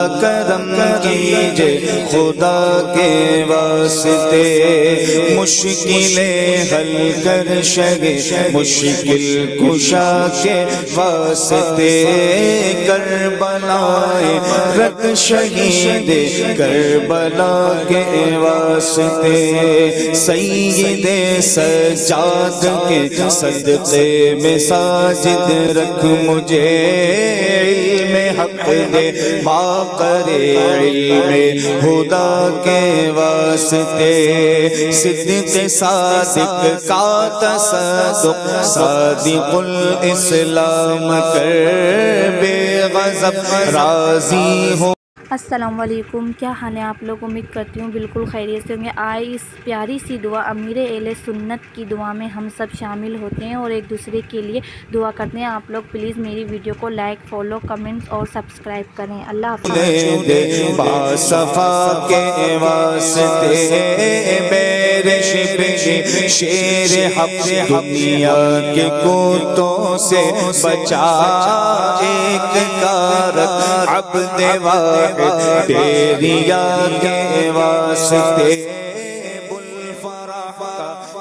کرم کیجے خدا کے واسطے، مشکلیں حل کر شگے مشکل کشا کے واسطے، کربلائے رکھ شہید کربلا کے واسطے، سید سجاد کے صدقے میں ساجد رکھ مجھے، علم حق دے باقر علم خدا کے واسطے، صدق صادق کا تصدق صادق الاسلام کر، بے غضب راضی ہو۔ السلام علیکم، کیا حال ہے آپ لوگ؟ امید کرتی ہوں بالکل خیریت سے ہوں گے۔ آئے اس پیاری سی دعا امیر اہل سنت کی دعا میں ہم سب شامل ہوتے ہیں اور ایک دوسرے کے لیے دعا کرتے ہیں۔ آپ لوگ پلیز میری ویڈیو کو لائک، فالو، کمنٹس اور سبسکرائب کریں۔ اللہ حافظ۔ باصفا کے واسطے بیرش شیر حق دنیا کے کوتوں سے بچا، ایک کارت عبد واحد تیریا کے واسطے،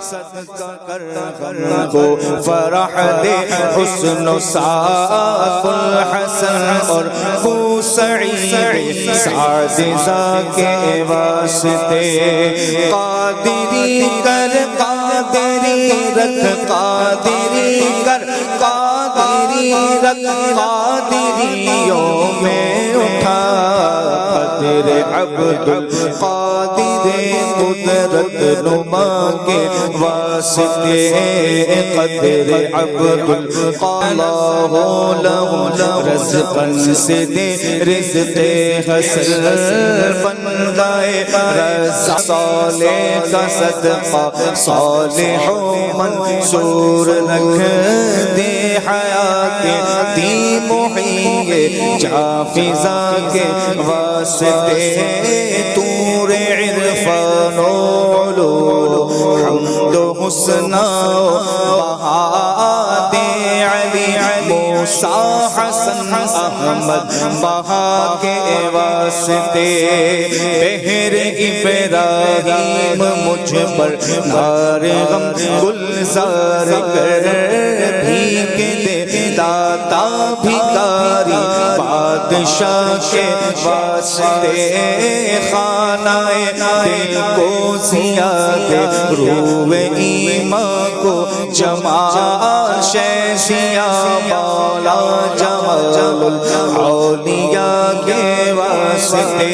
صدقہ کر غم کو فرح دے، حسن و ساق الحسن اور خو سعید سعدزہ کے واسطے، قادری کر قادری رکھ قادری کر قادری رکھ قادریوں میں اٹھا، قدر عبد القادر قدرت نما کے واسطے، قدر عبد اللہ لہ رزقا سے دے رزق حسن بن گئے، رزق صالح کا صدقہ صالح و منصور رکھ دے، حیات دی محیے جافزہ کے واسطے، تور عرفان و علوم حمد و حسنہ بہا دے، علی موسیٰ حسن احمد بہا کے واسطے، بہر ابراہیم مجھ پر نار غم گلزار کر، بھیک دے داتا بھکاری بادشاہ کے واسطے، خانہ دل کو زیاد روح ایمان کو جمال، شیخیا مولا جمال الاولیاء کے واسطے،